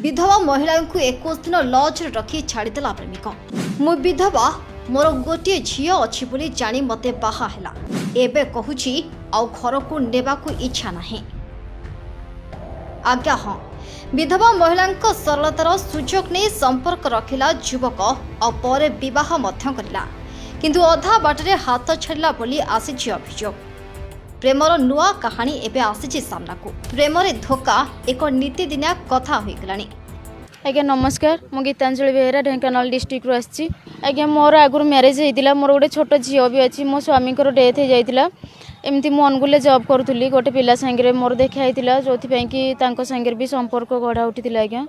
विधवा महिला को 21 दिन लॉज रखी छाड़देला प्रेमिक। मु विधवा मोर गोटे झील अच्छी बोली जानी मते बाहा हैला एबे कहूची आउ घर को नेबा को इच्छा नहीं। आज्ञा हाँ, विधवा महिला सरलतार सुजोग नहीं संपर्क रखिला युवक और पर विवाह मध्य करिला, किंतु अधा बाटरे हाथ छाड़ला बोली आसीछि अभियोग। प्रेमर नुआ कहानी एबे आसीछि सामना को। प्रेमरे धोखा एक नीतिदिनिया कथा होई गलानी। आज्ञा नमस्कार, मु गीतांजलि बेहेरा ढेंकानाल डिस्ट्रिक्ट रु आसी। आज्ञा मोर आगुर मैरेज होइतिला, मोर गोटे छोट झील भी अच्छी। मो स्वामी को डेथ हो जाइतिला। एमती मु अनुगुले जॉब करूली, गोटे पिला सांगे मोर देखा होइतिला, जोथि कि तांको सांगे भी संपर्क गढ़ा उठितिला। आज्ञा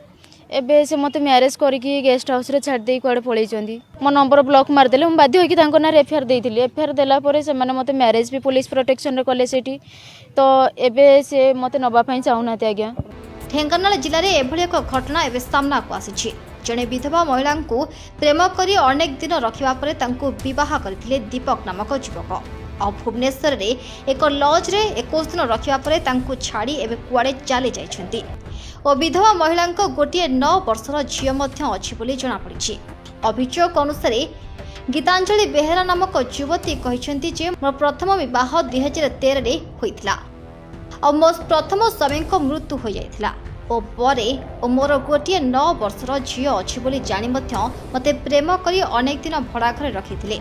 एबे से मते मैरेज करिकी गेस्ट हाउस रे छाड़ देई कुआडे पळैचंदी। मो नंबर ब्लॉक मार देले, हम बाध्य होइकी तांको ना एफआईआर देइतिली। एफआईआर देला परे से माने मते मैरेज भी पुलिस प्रोटेक्शन रे कले सेठी, तो एबे से मते नबा पई चाहुनाते। आज्ञा ढेंकानाल जिले में एभली एक घटना एवं सामना को आसी। जड़े विधवा महिला को प्रेम कर अनेक दिन रखा पर बह करते दीपक नामक युवक और भुवनेश्वर में एक लॉज रे 21 दिन रखा पर छाड़ी एवं कुआड़े चली जाइछंती और विधवा महिला गोटे 9 वर्षर झील अच्छी बोली जमापड़ी। अभियोग अनुसार गीतांजलि बेहेरा नामक युवती कहते जे मोर प्रथम विवाह 2013 रे होइतिला और मो प्रथम स्वामी मृत्यु हो जाइतिला और परे मोर गोटे 9 वर्षर झील अच्छी बोली जानी मते प्रेम करी अनेक दिन भड़ा घर रखिथिले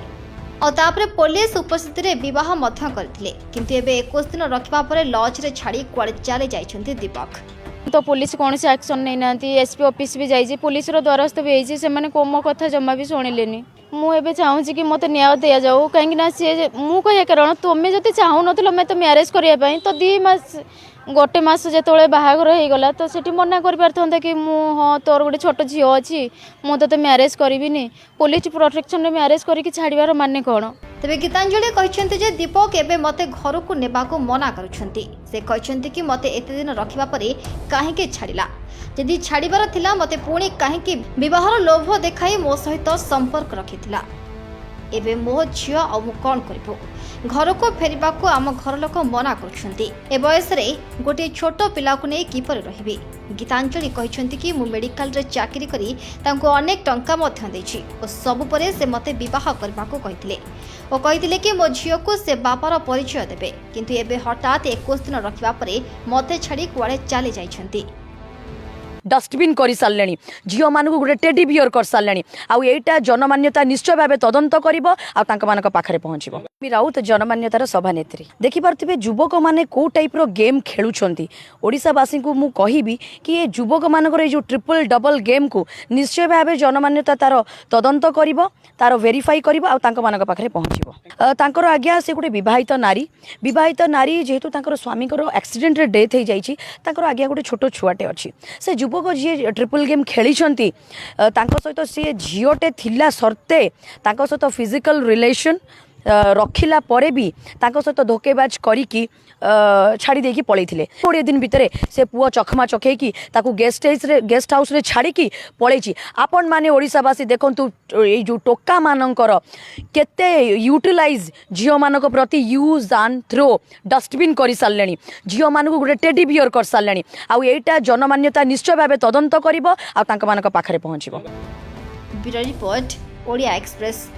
और तापरे पुलिस उपस्थिति रे विवाह मध्य करथिले, किंतु एबे 21 दिन रखिबा परे लॉज रे छाड़ी कुआडे चले जाइछन्ती दीपक। तो पुलिस कौन से एक्शन नहीं नांती, एसपी ऑफिस भी जाइए, पुलिस रो द्वारस्थ भी होइछि, से माने को मो कथा जम्मा भी सुनिलेनी। मु एबे चाहूछि कि मते न्याय दिया जाऊ, कहीं ना सी मु कहे कारण तुमे जति चाहू नथिलो मैं तो मैरेज करिया पई, तो 2 मास गोटे मास जेतोळे बाहागर हो गला तो सेठी मना कर पारथंता कि मु हां तोर गोटे छोट झियो अछि, मु तो मैरेज करिबिनी। पुलिस प्रोटेक्शन रे मैरेज करिकि छाड़ीबार माने कोन? तेबे गीतांजलि कहछन्ती जे दीपक एबे मते घर को नेबा को मना करूछन्ती। से कहछन्ती कि मते एते दिन रखिबा परे काहे के छाड़िला, यदि छाड़ीबार थिला मते पुणी काहे के विवाहर लोभ देखाई मो सहित संपर्क रखिथिला। एबे मो झियो आ मु कोन करबो, घर को फेरिबा को आम घर लोक मना करूछन्ती। ए बयस रे गोटे छोट पिला को नै किपर रहिबे। गीतांजलि कहछन्ती कि मु मेडिकल रे चाकरी करी तांको अनेक टंका मध्य देछि और सब परे से मते विवाह करबा को कहिथिले और कहिथिले कि मो झियो को से बापार परिचय देबे, किंतु एबे हठात 21 दिन रखिबा परे मते छाड़ी कुआडे चली जाइछन्ती। डस्टबिन कर सारे झील मान गोटे टेडी बियर कर सारे आईटा जनमान्यता निश्चय भाव तदंत कर पाखे पहुँच। राउत जनमान्यतार सभानेत्री देखिपे युवक मैंने कौ टाइप गेम खेलुंट। ओडावासी को मुझे कहबी कि ये युवक मानकर जो ट्रिपल डबल गेम को निश्चय भाव जनमान्यता तार तदंत कर तार वेरीफाई कर पाखे पहुँच। आज्ञा से गोटे विवाहित नारी जेहेतु स्वामी एक्सीडेंट रे डेथ हो जाइए, आज्ञा गोटे छोट छुआटे अच्छी। से युवक जी ट्रिपल गेम खेली सहित सी झीटे थिला सर्ते सहित फिजिकल रिलेशन रखिला परे भी सहित धोकेबाज करिकी छाड़ी देकी पळै थिले। 20 दिन भितर से पुओ चखमा चखेकी ताकू गेस्ट हाउस रे छाड़ीकी पळैची। आपण माने ओडिसावासी देखंतु ए जो टोका मानकर केते यूटिलाइज झियो मानक प्रति यूज एंड थ्रो डस्टबिन कर सारे झियो मानक गोटे टेडी बियर कर सारे आईटा जनमान्यता निश्चय भाव तदंत कर पाखे पहुँच। Bureau report, Odia express.